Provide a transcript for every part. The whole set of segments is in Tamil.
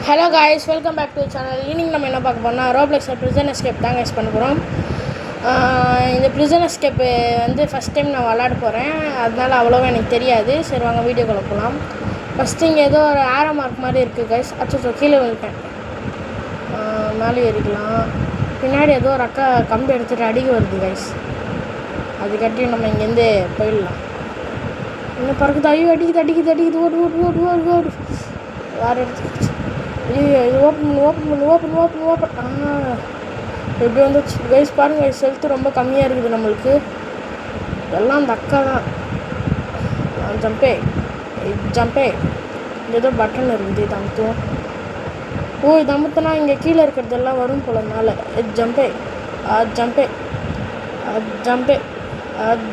Hello guys, welcome back to channel. Evening நம்ம என்ன பார்க்க போனால் ரோப்ளெக்ஸில் ப்ரிசன் எஸ்கேப் தாங்க யூஸ் பண்ண போகிறோம். இந்த ப்ரிசன் எஸ்கேப்பு ஃபஸ்ட் டைம் நான் விளாட போகிறேன், அதனால் அவ்வளோவா எனக்கு தெரியாது. சரி வாங்க வீடியோக்குள்ளே போகலாம். ஃபஸ்ட்டு இங்கே ஏதோ ஒரு ஆரோ மார்க் மாதிரி இருக்குது கைஸ். அச்சோ கீழே விழுட்டேன். மேலே ஏறிக்கலாம். பின்னாடி ஏதோ ஒரு அக்கா கம்பி எடுத்துகிட்டு அடிக்க வருது கைஸ். அது கட்டி நம்ம இங்கேருந்து போயிடலாம். இன்னும் பறக்குது. ஐயோ அடிக்குது ஓடு ஓடு ஓடு ஓடு ஓடு. வேறு எடுத்துக்கிச்சு. ஐயோ இது ஓப்பன். எப்படி வந்துச்சு கைஸ் பாருங்கள். ஹெல்த்து ரொம்ப கம்மியாக இருக்குது நம்மளுக்கு. எல்லாம் அந்த அக்கா தான். ஜம்பே ஏதோ பட்டன் இருக்குது. இது அமுத்துவோம். இது அமுத்தினா இங்கே கீழே இருக்கிறதெல்லாம் வரும் போல மேலே.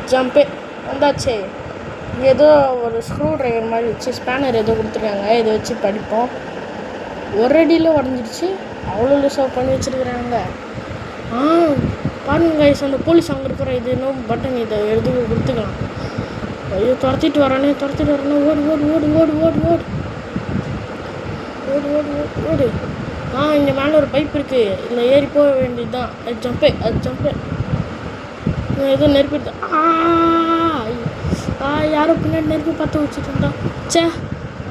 ஜம்பே வந்தாச்சே. ஏதோ ஒரு ஸ்க்ரூ ட்ரைவர் மாதிரி வச்சு ஸ்பேனர் ஏதோ கொடுத்துருக்காங்க. இதை வச்சு படிப்போம். ஒரு அடியில் உடஞ்சிடுச்சு. அவ்வளோ லூஸாக பண்ணி வச்சுருக்குறாங்க. பாருங்க கைஸ், அந்த போலீஸ் அங்கே இருக்கிற இது இன்னும் பட்டன் இதை எழுதி கொடுத்துக்கலாம். ஐயோ துரத்திட்டு வரானே. ஓடு ஓடு ஓடு ஓடு ஓடு ஓடு ஓடு ஓடு ஓடு. இங்கே மேலே ஒரு பைப் இருக்குது. இதில் ஏறி போக வேண்டியது தான். அது ஜம்பே ஏதோ நெருப்பிட்டு யாரோ பின்னாடி நெருப்பி பற்ற வச்சுட்டா.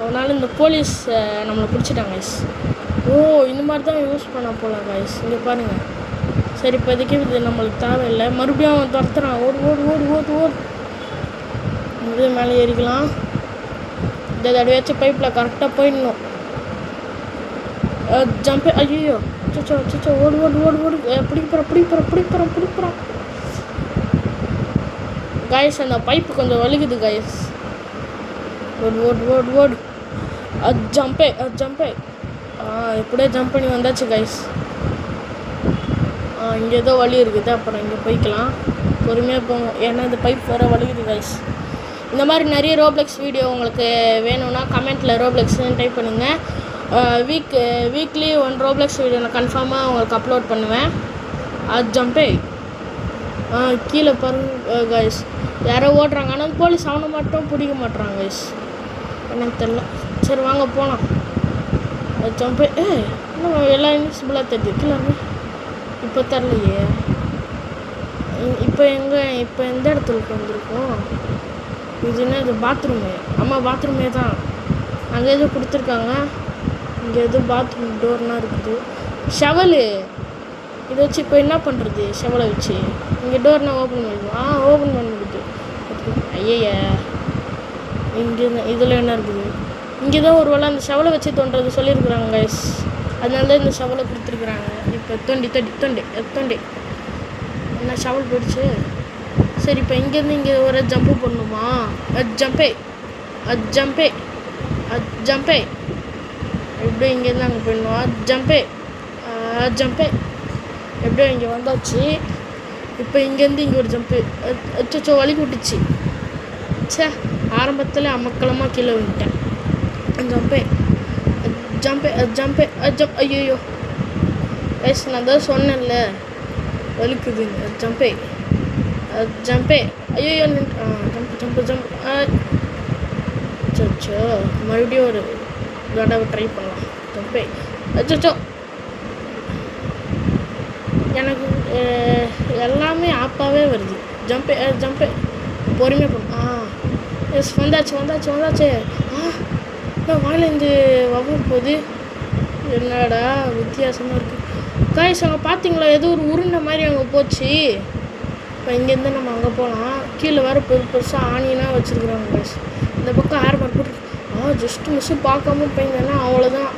அதனால் இந்த போலீஸ் நம்மளை பிடிச்சிட்டாங்க கைஸ். இந்த மாதிரி தான் யூஸ் பண்ண போகலாம் கைஸ். இங்கே பாருங்கள். சரி இப்போதைக்கு இது நம்மளுக்கு தேவையில்லை. மறுபடியும் அவன் துரத்துறான். ஓடு ஓடு ஓடு ஓடு ஓடு. மறுபடியும் மேலே ஏறிக்கலாம். இந்த தடவையாச்சும் பைப்பில் கரெக்டாக போயிடணும். ஜம்பே. ஐயோ அச்சோ ஓடு ஓடு ஓடு ஓடு. பிடிக்கிறோம் கைஸ். அந்த பைப்பு கொஞ்சம் வலிக்குது கைஸ். ஓடு ஓடு ஓடு ஓடு. அது ஜம்பே எப்படியே ஜம்ப் பண்ணி வந்தாச்சு கைஸ். இங்கே ஏதோ வலி இருக்குது. அப்புறம் இங்கே போய்க்கலாம். பொறுமையாக போவோம், ஏன்னா இந்த பைப் வேறு வலிக்குது கைஸ். இந்த மாதிரி நிறைய ரோப்ளெக்ஸ் வீடியோ உங்களுக்கு வேணும்னா கமெண்ட்டில் ரோப்ளெக்ஸ்ன்னு டைப் பண்ணுங்கள். வீக்லி 1 ரோப்ளெக்ஸ் வீடியோ நான் கன்ஃபார்மாக உங்களுக்கு அப்லோட் பண்ணுவேன். அது ஜம்பே. கீழே பாருங்க கைஸ். யாரோ ஓடுறாங்க. ஆனால் போலீஸ் அவனை மட்டும் பிடிக்க மாட்டுறாங்க கைஸ். எனக்கு தெரில. சரி வாங்க போகலாம். ஜம்பே. இன்னும் எல்லாம் இன்விசிபிளாக தெரியுது. கீழே இப்போ தரலையே. இப்போ எந்த இடத்துக்கு வந்திருக்கோம்? இதுன்னா இது பாத்ரூமு. பாத்ரூமே தான். அங்கே எதுவும் கொடுத்துருக்காங்க. இங்கே எதுவும் பாத்ரூம் டோர்லாம் இருக்குது. ஷவலு இதை வச்சு இப்போ என்ன பண்ணுறது? ஷவலை வச்சு இங்கே டோர்னால் ஓப்பன் பண்ணிடுவோம். ஓப்பன் பண்ணிடுது. ஐய இங்கே இதில் என்ன இருக்குது? இங்கே தான் ஒரு வேளை அந்த ஷவலை வச்சு தோன்றது சொல்லியிருக்குறாங்க கைஸ். அதனால தான் இந்த ஷவலை கொடுத்துருக்குறாங்க. இப்போ தொண்டி என்ன ஷவல் போயிடுச்சு. சரி இப்போ இங்கேருந்து இங்கே ஒரு ஜம்ப்பு பண்ணணுமா? ஜம்பே எப்படியோ இங்கேருந்து அங்கே போயிடணும். ஜம்பே எப்படியோ இங்கே வந்தாச்சு. இப்போ இங்கேருந்து இங்கே ஒரு ஜம்ப்பு. அச்சோ வலி விட்டுச்சு. ஆரம்பத்தில் அமக்கலமாக கீழே விட்டேன். ஜம்பே. ஐயோ கைஸ், நான் தான் சொன்னேன்ல வலிக்குதுங்க. ஜம்பே. ஐயோ ஜம்ப். அச்சோ மறுபடியும் ஒரு தடவை ட்ரை பண்ணலாம். ஜம்பே. அச்சோ எனக்கு எல்லாமே ஆப்பாகவே வருது. ஜம்பே பொறுமையாக பண்ணும். எஸ் வந்தாச்சு. வாயிலேருந்து வவ்வல் போகுது. என்னடா வித்தியாசமாக இருக்குது கைஸ். அங்கே பார்த்தீங்களா ஏதோ ஒரு உருண்டை மாதிரி அங்கே போச்சு. இப்போ இங்கேருந்து நம்ம அங்கே போகலாம். கீழே வேறு பெருசாக ஆணியெலாம் வச்சுருக்குறாங்க கைஸ். இந்த பக்கம் ஏர் மார்க் போட்டு ஜஸ்ட்டு மிஸ்ஸு பார்க்காம போயிருந்தேன்னா அவ்வளோதான்.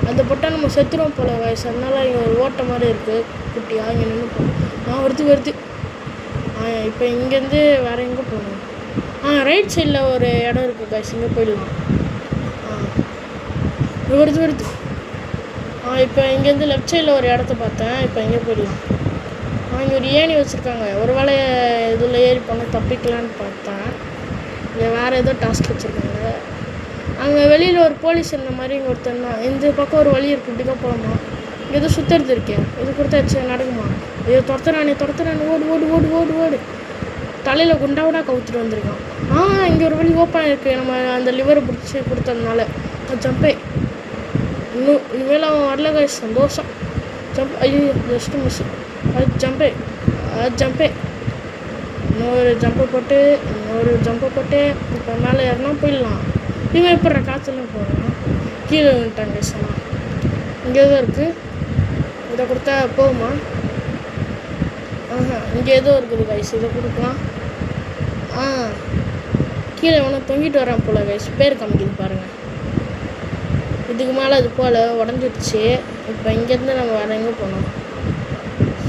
அந்த போட்டால் நம்ம செத்துருவோம் போல கைஸ். அதனால் இங்கே ஒரு ஓட்டை மாதிரி இருக்குது குட்டியாக. இங்கே நின்று போகணும். வருது. இப்போ இங்கேருந்து வேறு எங்கே போகணும்? ரைட் சைடில் ஒரு இடம் இருக்குது கைஸ். இங்கே போயிடலாம். வருது. இப்போ இங்கேருந்து லெஃப்ட் சைடில் ஒரு இடத்த பார்த்தேன். இப்போ இங்கே போயிடலாம். இங்கே ஒரு ஏணி வச்சுருக்காங்க. ஒரு வேளை இதில் ஏறி போனால் தப்பிக்கலான்னு பார்த்தேன். இங்கே வேறு ஏதோ டாஸ்க் வச்சுருக்காங்க. அங்கே வெளியில் ஒரு போலீஸ் இந்த மாதிரி இங்கே ஒருத்தன் தான். இந்த பக்கம் ஒரு வழி இருக்குது. இப்படி தான் போகலாமா? இங்கே எதுவும் சுற்றுறது இருக்கேன். இது கொடுத்தாச்சு நடக்குமா? ஐயோ துரத்துறானே. ஓடு. தலையில் குண்டாவிடா கவுத்துட்டு வந்திருக்கான். இங்கே ஒரு வழி ஓப்பன் இருக்குது. நம்ம அந்த லிவரை பிடிச்சி கொடுத்ததுனால. ஜம்பே. இனிமேல் அவன் வரல கைஸ், சந்தோஷம். ஜம்ப், ஐயோ ஜஸ்ட்டு மிஸ். அது ஜம்பே, அது ஜம்பே. இன்னொரு ஜம்பை போட்டு இப்போ மேலே ஏறினா போயிடலாம். இவன் எப்படி காய்ச்சலாம் போகிறான், கீழே விட்டாங்க கைஸ். ஆனால் இங்கே தான் இருக்குது, இதை கொடுத்தா போகுமா? இங்கே ஏதோ இருக்குது கைஸ், இதை கொடுக்கலாம். கீழே எவனோ தொங்கிட்டு வரான் போல் கைஸ், பேர் காமிக்குது பாருங்கள். இதுக்கு மேலே அது போல் உடஞ்சிடுச்சு. இப்போ இங்கேருந்து நம்ம வேறு எங்கே போனோம்?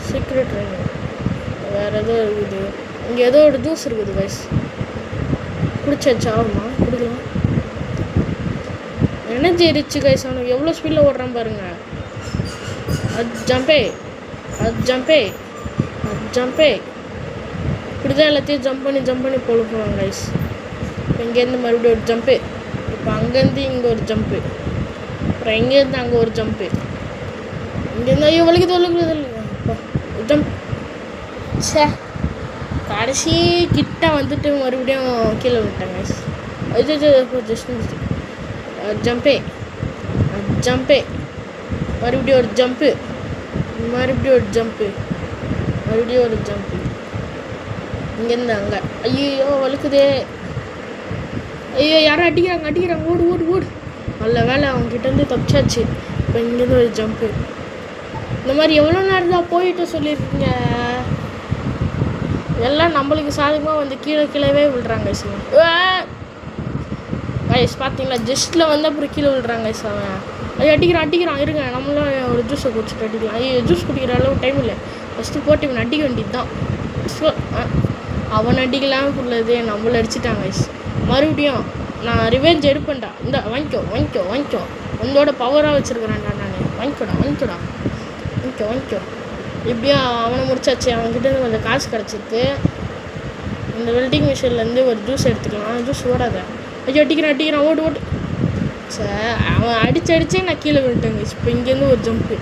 சீக்ரெட் ட்ரெயின் வேறு ஏதோ இருக்குது. இங்கே ஏதோ ஒரு ஜூஸ் இருக்குது கைஸ், குடிச்சாச்சு. ஆகுமா? குடிக்கலாம். எனர்ஜி இருச்சு கைஸ். அவனுக்கு எவ்வளோ ஸ்பீடில் ஓடுறான் பாருங்க. அது ஜம்பே, இப்படி தான் எல்லாத்தையும் ஜம்ப் பண்ணி பொழுப்புவாங்க கைஸ். இப்போ இங்கேருந்து மறுபடியும் ஒரு ஜம்ப்பு, இப்போ அங்கேருந்து இங்கே ஒரு ஜம்ப்பு, அப்புறம் இங்கேருந்து அங்கே ஒரு ஜம்ப்பு, இங்கேருந்து ஐயோ வலிக்குது அப்போ ஜம்ப். சே, கடைசி கிட்ட வந்துட்டு மறுபடியும் கீழே விட்டாங்க கைஸ். ஜஸ்ட் ஜம்பே, மறுபடியும் ஒரு ஜம்ப்பு, மறுபடியும் ஒரு ஜம்ப்பு, இங்கேருந்து அங்கே. ஐயோ வலிக்குதே, ஐயோ யாரும் அடிக்கிறாங்க. ஓடு. நல்ல வேலை அவங்ககிட்டேருந்து தப்பிச்சாச்சு. இப்போ இங்கேருந்து ஒரு ஜம்ப்பு. இந்த மாதிரி எவ்வளோ நேரம் தான் போயிட்டு சொல்லியிருக்கீங்க. எல்லாம் நம்மளுக்கு சாதகமாக வந்து கீழே விழுறாங்க கைஸ். பார்த்தீங்களா, ஜஸ்ட்டில் வந்து அப்புறம் கீழே விழுறாங்க கைஸ். அவன் ஐயோ அடிக்கிறான். இருங்க, நம்மளும் ஒரு ஜூஸை குடிச்சிட்டு அடிக்கலாம். ஐயோ ஜூஸ் குடிக்கிற அளவு டைம் இல்லை. ஃபஸ்ட்டு போட்டு இவன் அடிக்க வேண்டியது தான். அவன் அடிக்கலாமல் உள்ளது நம்மளை அடிச்சிட்டாங்க கைஸ். மறுபடியும் நான் ரிவெஞ்ச் எடுப்பேன்டா. இந்த வாங்கிக்கோ. உன்னோட பவராக வச்சுருக்கிறேன்டா நான். வாங்கிக்கோடா. இப்படியும் அவனை முடிச்சாச்சு. அவன்கிட்ட கொஞ்சம் காசு கிடச்சிது. இந்த வெல்டிங் மிஷின்லேருந்து ஒரு ஜூஸ் எடுத்துக்கலாம். ஜூஸ் ஓடாத. ஐயோ அடிக்கிறான். ஓடு. சார் அவன் அடிச்சே நான் கீழே விழுட்டேங்க. இப்போ இங்கேருந்து ஒரு ஜம்ப்பு,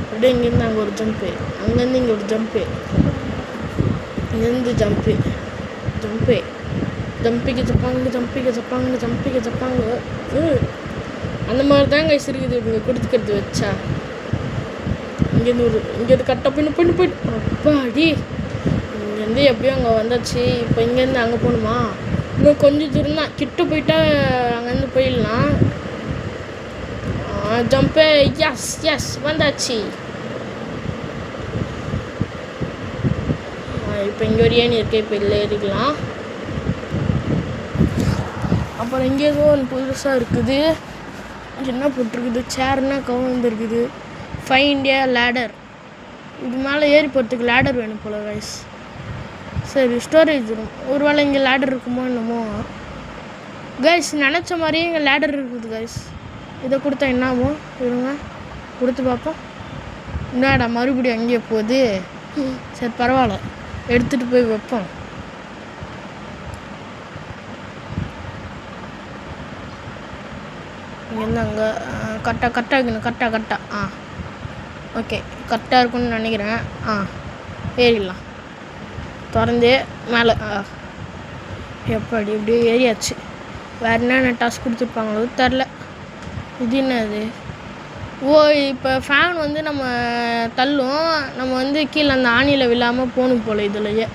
அப்படியே இங்கேருந்து அங்கே ஒரு ஜம்ப்பு, அங்கேருந்து இங்கே ஒரு ஜம்ப்பு, இங்கேருந்து ஜம்ப்பு, ஜம்பிக்கு ஜப்பாங்க. அந்த மாதிரி தான் கைஸ் இருக்குது இவங்க கொடுத்துக்கிறது வச்சா. இங்கேருந்து கரெக்டாக போயிட்டு அப்பாடி இங்கேருந்து எப்படியும் அங்கே வந்தாச்சு. இப்போ இங்கேருந்து அங்கே போகணுமா? இன்னும் கொஞ்சம் தூரம் தான், கிட்ட போயிட்டா அங்கேருந்து போயிடலாம். ஜம்பே, எஸ் வந்தாச்சு. இப்போ இங்கே ஒரு ஏணி இருக்குது, இப்போ இதில் ஏறிக்கலாம். அப்புறம் இங்கே ஏதோ ஒன்று புதுசாக இருக்குது. என்ன போட்டிருக்குது? சேர்னா கவுந்துருக்குது. ஃபைண்ட் ஏ லேடர். இது மேலே ஏறி போகிறதுக்கு லேடர் வேணும் போல கைஸ். சரி, ஸ்டோரேஜ் ரூம். ஒரு வேளை இங்கே லேடர் இருக்குமோ என்னமோ கைஸ். நினச்ச மாதிரியே இங்கே லேடர் இருக்குது கைஸ். இதை கொடுத்தா என்னாமோ? இருங்க கொடுத்து பார்ப்போம். என்னடா மறுபடியும் அங்கேயே போகுது. சரி பரவாயில்ல, எடுத்துகிட்டு போய் வைப்போம். இங்கேருந்து அங்கே கரெக்டாக ஓகே, கரெக்டாக இருக்குன்னு நினைக்கிறேன். ஏறிடலாம். திறந்து மேலே எப்படி இப்படியே ஏறியாச்சு. வேறு என்னென்ன டாஸ்க் கொடுத்துருப்பாங்களோ தெரில. இது என்னது? இப்போ ஃபேன் வந்து நம்ம தள்ளும், நம்ம வந்து கீழே அந்த ஆணியில் விழாமல் போகணும் போல். இதுலையே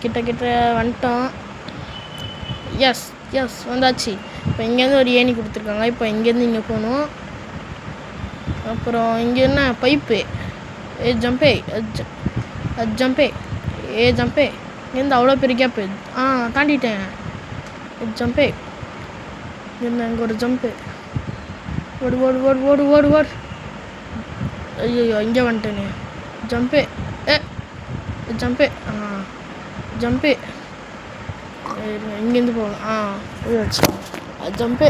கிட்ட வந்துட்டோம். எஸ் வந்தாச்சு. இப்போ இங்கேருந்து ஒரு ஏணி கொடுத்துருக்காங்க. இப்போ இங்கேருந்து இங்கே போகணும். அப்புறம் இங்கே என்ன பைப்பு? ஜம்பே. இங்கேருந்து அவ்வளோ பெரிய கேப்பு. தாண்டிட்டேன். ஜம்பே. இங்கே அங்கே ஒரு ஜம்ப்பு. ஓடு. ஐயோ இங்கே வந்துட்டேனே. ஜம்பே. இங்கேருந்து போகலாம். ஜம்பே.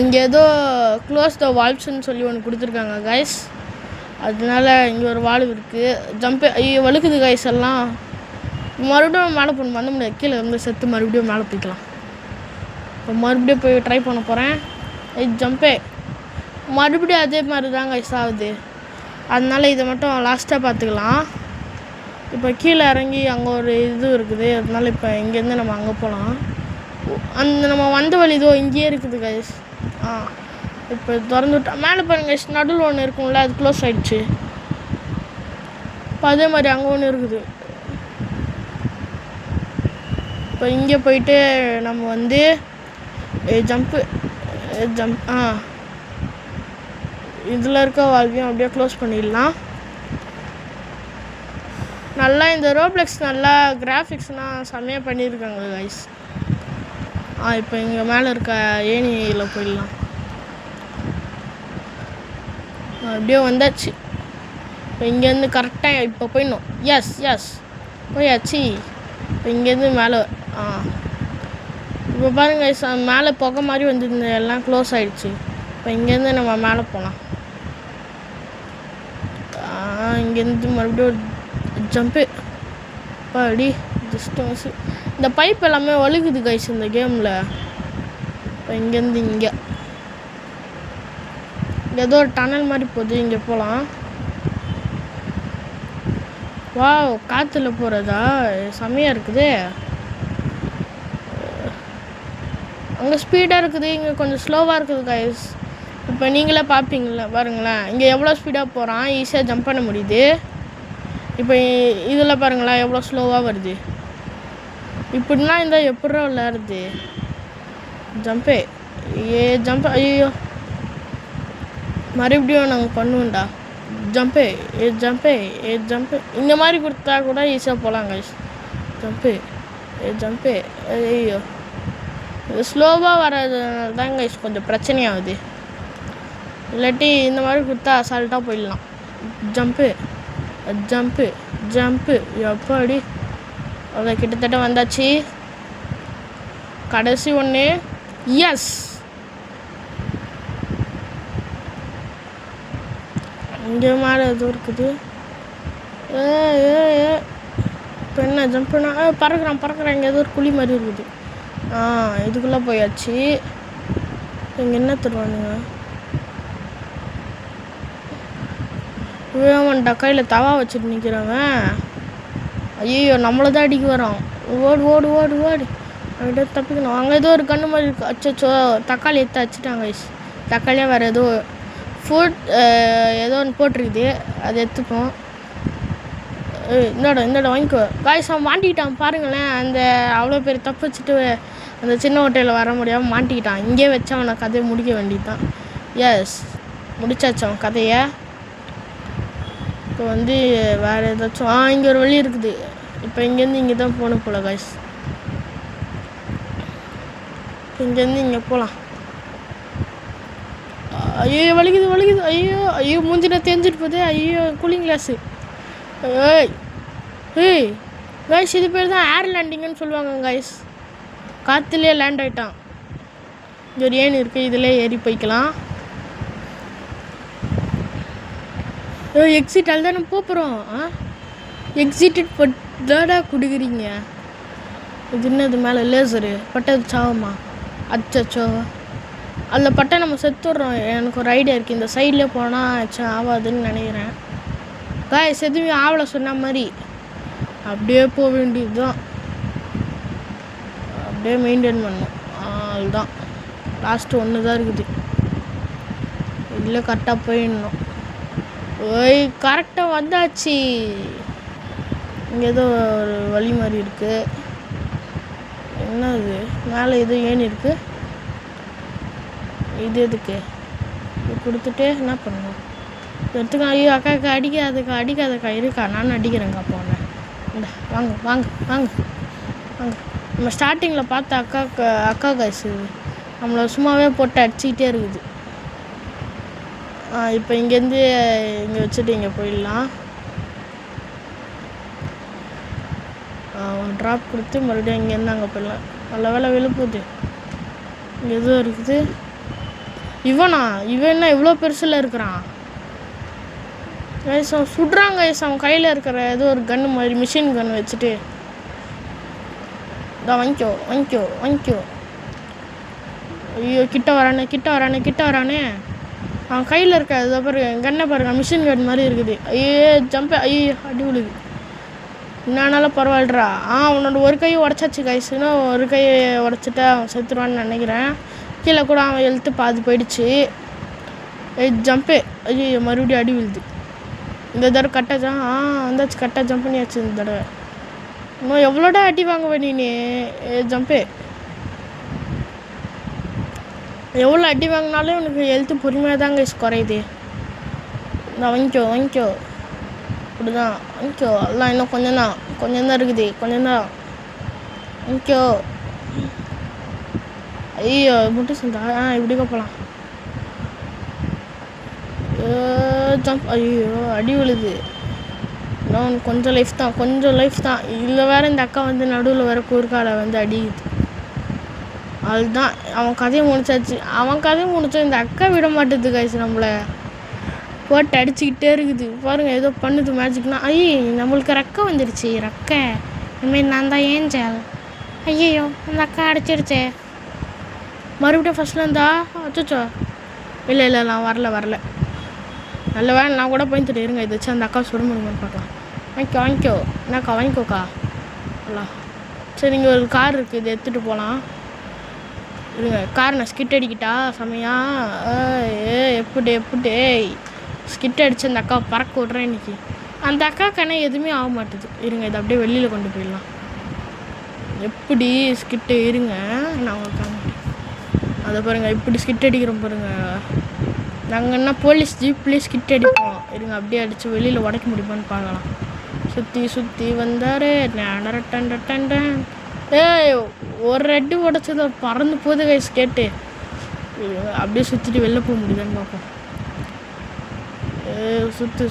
இங்கே ஏதோ க்ளோஸ் த வால்வ்ஸ்ன்னு சொல்லி ஒன்று கொடுத்துருக்காங்க கைஸ். அதனால இங்கே ஒரு வால்வ் இருக்குது. ஜம்பே. ஐயோ வழுக்குது கைஸ் எல்லாம். மறுபடியும் மேலே போகணும், பண்ண முடியாது. கீழே இருந்து செத்து மறுபடியும் மேலே போய்க்கலாம். இப்போ மறுபடியும் போய் ட்ரை பண்ண போகிறேன். ஜம்பே. மறுபடியும் அதே மாதிரி தான் கைஸ் ஆகுது. அதனால இதை மட்டும் லாஸ்ட்டாக பார்த்துக்கலாம். இப்போ கீழே இறங்கி அங்கே ஒரு இது இருக்குது. அதனால இப்போ இங்கேருந்து நம்ம அங்கே போகலாம். அந்த நம்ம வந்த வழி இதோ இங்கேயே இருக்குது கைஸ். இப்போ திறந்து விட்டா மேலே பாருங்க கைஸ், நடுவில் ஒன்று இருக்கும்ல, அது க்ளோஸ் ஆகிடுச்சு. இப்போ அதே மாதிரி அங்கே ஒன்று இருக்குது. இப்போ இங்கே போயிட்டு நம்ம வந்து ஜம்ப்பு இதில் இருக்க வால்வையும் அப்படியே க்ளோஸ் பண்ணிடலாம். நல்லா இந்த ரோப்ளெக்ஸ் நல்லா கிராஃபிக்ஸ்னால் செம்மையாக பண்ணியிருக்காங்க கைஸ். இப்போ இங்கே மேலே இருக்க ஏணியில் போயிடலாம். அப்படியே வந்தாச்சு. இப்போ இங்கேருந்து கரெக்டாக இப்போ போயிடணும். எஸ் போயாச்சு. இப்போ இங்கேருந்து மேலே இப்போ பாருங்க மேலே புகை மாதிரி வந்துருந்த எல்லாம் க்ளோஸ் ஆகிடுச்சு. இப்போ இங்கேருந்து நம்ம மேலே போகலாம். இங்கேருந்து மறுபடியும் ஜம்ப்பு. அப்படி டிஸ்டன்ஸு இந்த பைப் எல்லாமே வழுகுது கைஸ் இந்த கேமில். இப்போ இங்கேருந்து இங்கே ஏதோ ஒரு டனல் மாதிரி போகுது, இங்கே போகலாம். வாவ், காற்றுல போகிறதா செம்மையாக இருக்குது. அங்கே ஸ்பீடாக இருக்குது, இங்கே கொஞ்சம் ஸ்லோவாக இருக்குது கைஸ். இப்போ நீங்களே பார்ப்பீங்களா பாருங்களேன், இங்கே எவ்வளோ ஸ்பீடாக போகிறான், ஈஸியாக ஜம்ப் பண்ண முடியுது. இப்போ இதில் பாருங்களேன் எவ்வளோ ஸ்லோவாக வருது. இப்படின்னா இருந்தால் எப்படா விளையாடுறது. ஜம்பே ஜம்ப். ஐயோ மறுபடியும் நாங்கள் பண்ணுவோம்டா. ஜம்பே ஜம்ப்பு இந்த மாதிரி கொடுத்தா கூட ஈஸியாக போகலாம் கைஸ். ஜம்பே ஐயோ ஸ்லோவாக வர்றதுனால தான் கைஸ் கொஞ்சம் பிரச்சனையாகுது. இல்லாட்டி இந்த மாதிரி கொடுத்தா அசால்ட்டாக போயிடலாம். ஜம்ப்பு எப்படி அதை கிட்டத்தட்ட வந்தாச்சு. கடைசி ஒன்று. எஸ், இங்கே மேலே எதுவும் இருக்குது. இப்போ என்ன ஜம்ப் பண்ணா பறக்கிறேன். இங்கே ஏதோ ஒரு குழி மாதிரி இருக்குது. இதுக்குள்ளே போயாச்சு. இங்கே என்ன தருவானுங்க? வேமன்டா கையில் தவா வச்சுட்டு நிற்கிறவன். ஐயோ நம்மளை தான் அடிக்க வரோம். ஓடு அப்படியே தப்பிக்கணும். அங்கே ஏதோ ஒரு கண்ணு மாதிரி இருக்குது. அச்சோ தக்காளி எடுத்து வச்சுட்டாங்க கைஸ். தக்காளியாக வேறு ஏதோ ஃபுட் ஏதோ ஒன்று போட்டிருக்குது, அதை எடுத்துப்போம். இந்தோட வாங்கிக்கோ காய்ஸ். அவன் மாட்டிக்கிட்டான் பாருங்களேன். அந்த அவ்வளோ பேர் தப்பு வச்சுட்டு அந்த சின்ன ஹோட்டலில் வர முடியாமல் மாட்டிக்கிட்டான். இங்கே வச்சு அவனை கதையை முடிக்க வேண்டியதுதான். எஸ், முடிச்சாச்சு அவன் கதையை. இப்போ வந்து வேறு ஏதாச்சும் இங்கே ஒரு வழி இருக்குது. இப்போ இங்கேருந்து இங்கே தான் போகணும் போல காய்ஸ். இங்கேருந்து இங்கே போகலாம். ஐயோ வலிக்குது. ஐயோ மூஞ்சினா தேஞ்சிட்டு போதே. ஐயோ கூலிங் கிளாஸு. காய்ஸ் இது பேர் தான் ஏர் லேண்டிங்குன்னு சொல்லுவாங்க காய்ஸ். காற்றுலேயே லேண்ட் ஆகிட்டான். இங்கே ஒரு ஏன் இருக்குது, இதில் ஏறி போய்க்கலாம். எக்ஸிட் அதுதான் நம்ம போகிறோம். எக்ஸிட்டட் பட்டாடா கொடுக்குறீங்க. இது என்னது மேலே லேசரு பட்டது சாவமா? அச்சோ அதில் பட்டை நம்ம செத்துடுறோம். எனக்கு ஒரு ஐடியா இருக்குது, இந்த சைட்லேயே போனால் ஆகாதுன்னு நினைக்கிறேன். காய்ஸ் எதுவுமே ஆவலை சொன்ன மாதிரி அப்படியே போக வேண்டியது தான். அப்படியே மெயின்டைன் பண்ணணும். அதுதான் லாஸ்ட்டு ஒன்று தான் இருக்குது. இதில் கரெக்டாக போயிடணும். கரெக்டாக வந்தாச்சு. இங்கே ஏதோ ஒரு வழி மாதிரி இருக்குது. என்ன இது மேலே ஏதோ ஏன் இருக்குது? இது எதுக்கு? இது கொடுத்துட்டு என்ன பண்ணணும்? எடுத்துக்க. ஐயோ அக்காவுக்கு அடிக்காதக்கா இருக்கா, நான் அடிக்கிறேங்க்கா. போனேன். வாங்க. நம்ம ஸ்டார்டிங்கில் பார்த்த அக்கா காசு நம்மளை சும்மாவே போட்டு அடிச்சுக்கிட்டே இருக்குது. இப்போ இங்கேருந்து இங்கே வச்சுட்டு இங்கே போயிடலாம். ட்ராப் கொடுத்து மறுபடியும் இங்கேருந்து அங்கே போயிடலாம். நல்ல வேலை விழுப்புது. இங்கே எதுவும் இருக்குது. இவன் என்ன இவ்வளோ பெருசில் இருக்கிறான்? கைஸ் அவன் சுடுறாங்க கைஸ். அவன் கையில் இருக்கிற ஏதோ ஒரு கன்று மாதிரி மிஷின் கன்று வச்சுட்டு தான் வாங்கிக்கோ. ஐயோ கிட்ட வரானே. அவன் கையில் இருக்க அதை பாருங்க, கண்ணை பாருங்க, மிஷின் கன் மாதிரி இருக்குது. ஐயோ ஜம்பு. ஐயோ அடி விழுது. என்னானாலும் பரவாயில்லடா. அவனோட ஒரு கையை உடச்சாச்சு கைஸ். இன்னும் ஒரு கையை உடச்சிட்டா அவன் செத்துருவான்னு நினைக்கிறேன். கீழே கூட அவன் எழுத்து பாதி போயிடுச்சு. ஜம்ப்பு. ஐயோ மறுபடியும் அடி விழுது. இந்த தடவை கரெக்டாக வந்தாச்சு. கரெக்டாக ஜம்ப் பண்ணியாச்சு இந்த தடவை. இன்னும் எவ்வளோடா அடி வாங்குவேன் நீ? ஜம்ப்பு. எவ்வளோ அடி வாங்கினாலும் எனக்கு ஹெல்த்து பொறுமையாக தாங்க குறையுது. நான் வாங்கிக்கோ இப்படிதான் வாங்கிக்கோ. எல்லாம் இன்னும் கொஞ்சம் தான் இருக்குது. கொஞ்சம் தான் வாங்கிக்கோ. ஐயோ முட்டை சொந்தா இப்படிக்கா போகலாம். ஜம்ப். ஐயோ அடி விழுது. இன்னும் கொஞ்சம் லைஃப் தான். இதில் வேறு இந்த அக்கா வந்து நடுவில் வேறு குறுக்கால வந்து அடிக்குது. அதுதான் அவன் கதையை முடிச்சாச்சு. இந்த அக்கா விட மாட்டேது கைஸ். நம்மளை போட்டு அடிச்சுக்கிட்டே இருக்குது பாருங்கள். ஏதோ பண்ணுது மேஜிக்னா. நம்மளுக்கு ரெக்கை வந்துடுச்சு. ரெக்கை இனிமேல் நான் தான் ஏஞ்சல். ஐயோ அந்த அக்கா அடிச்சிருச்சே. மறுபடியும் ஃபஸ்ட்டில் இருந்தா அச்சோ. இல்லை நான் வரல. நல்ல வேலை நான் கூட போயிட்டு இருங்க. இதை வச்சு அந்த அக்கா சுட முடியுமான்னு பார்க்கலாம். வாங்கிக்கோ என்னக்கா வாங்கிக்கோக்கா. இல்லை சரி இங்கே ஒரு கார் இருக்குது. இதை எடுத்துகிட்டு போகலாம். இருங்க கார் நான் ஸ்கிட் அடிக்கிட்டா செமையா. எப்படி ஸ்கிட் அடித்து அந்த அக்காவை பறக்க விட்றேன் இன்றைக்கி. அந்த அக்காவுக்கான எதுவுமே ஆக மாட்டுது. இருங்க இதை அப்படியே வெளியில் கொண்டு போயிடலாம். எப்படி ஸ்கிட்டு இருங்க நான் உங்களுக்கு அதை பாருங்கள். இப்படி ஸ்கிட் அடிக்கிறோம் பாருங்கள். நாங்கள் என்ன போலீஸ் ஜீப்லேயே ஸ்கிட் அடிப்போம். இருங்க அப்படியே அடித்து வெளியில் உடைக்க முடியுமான்னு பார்க்கலாம். சுற்றி வந்தார். ஒரு அடி உடச்சது பறந்து போகுது கைஸ் கேட்டு. அப்படியே சுற்றிட்டு வெளில போக முடியுதான்னு பார்ப்போம். சுற்றி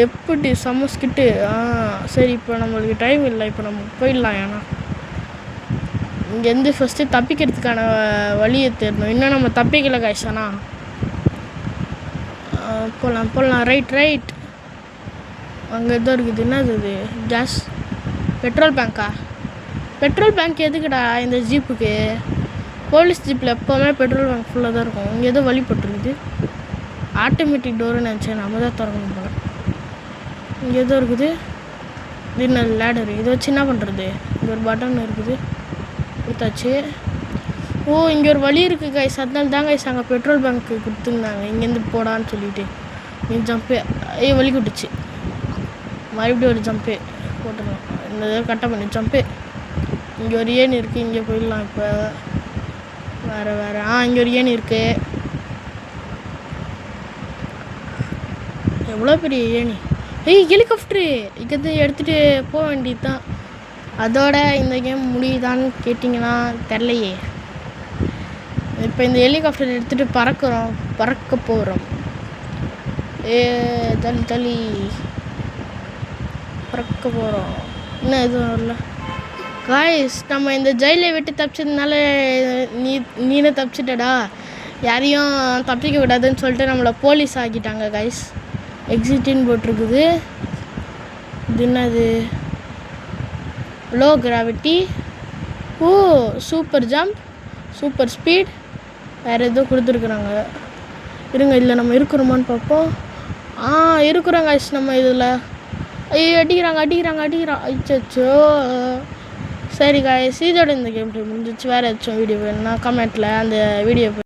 எப்படி சமஸ்கிட்டு. சரி இப்போ நம்மளுக்கு டைம் இல்லை. இப்போ நம்ம போயிடலாம். ஏன்னா இங்கேருந்து ஃபஸ்ட்டு தப்பிக்கிறதுக்கான வழியை தேடணும். இன்னும் நம்ம தப்பிக்கலை கைஸ். ஆனால் போகலாம். ரைட் அங்கே எதோ இருக்குது. என்னது இது? கேஸ் பெட்ரோல் பேங்க் எதுக்குடா இந்த ஜீப்புக்கு? போலீஸ் ஜீப்பில் எப்போவுமே பெட்ரோல் பேங்க் ஃபுல்லாக தான் இருக்கும். இங்கே ஏதோ வழிபட்டுருக்குது. ஆட்டோமேட்டிக் டோருன்னு நினச்சேன். நம்ம தான் திறக்கணும் போல. இங்கே எதோ இருக்குது. இது லேடரு. இதை வச்சு என்ன பண்ணுறது? இங்கே ஒரு பட்டன் இருக்குது. கொடுத்தாச்சு. இங்கே ஒரு வழி இருக்குது கைஸ். அதனால தான் கைஸ் அங்கே பெட்ரோல் பேங்க்கு கொடுத்துருந்தாங்க. இங்கேருந்து போடான்னு சொல்லிவிட்டு நீ ஜம்ப்பு. வழி கொடுத்துச்சு. மறுபடியும் ஒரு ஜம்ப்பு போட்டுக்கலாம். இந்த இதை கரெக்டாக பண்ணி ஜம்ப்பு. இங்கே ஒரு ஏணி இருக்குது. இங்கே போயிடலாம். இப்போ வேறு இங்கே ஒரு ஏணி இருக்குது. எவ்வளோ பெரிய ஏணி. ஹெலிகாப்டரு இங்கேருந்து எடுத்துகிட்டு போக வேண்டியது தான். அதோட இந்த கேம் முடியுதான்னு கேட்டிங்கன்னா தெரிலையே. இப்போ இந்த ஹெலிகாப்டர் எடுத்துகிட்டு பறக்க போகிறோம். தள்ளி பறக்க போகிறோம். இன்னும் எதுவும் இல்லை காய்ஸ். நம்ம இந்த ஜெயிலை விட்டு தப்பிச்சதுனால நீனே தப்பிச்சிட்டடா. யாரையும் தப்பிக்க விடாதுன்னு சொல்லிட்டு நம்மளை போலீஸ் ஆக்கிட்டாங்க காய்ஸ். எக்ஸிட்டின்னு போட்டிருக்குது. இது என்னது? Low gravity. Super jump, super speed, வேறு எதோ கொடுத்துருக்குறாங்க. இருங்க இதில் நம்ம இருக்கிறோமான்னு பார்ப்போம். இருக்கிறோம் காய்ஸ் நம்ம இதில். அடிக்கிறாங்க. அச்சோ. சரி காய்ஸ் இதோட இந்த கேம் முடிஞ்சிச்சு. வேறு ஏதாச்சும் வீடியோ வேணும்னா கமெண்ட்டில் அந்த வீடியோ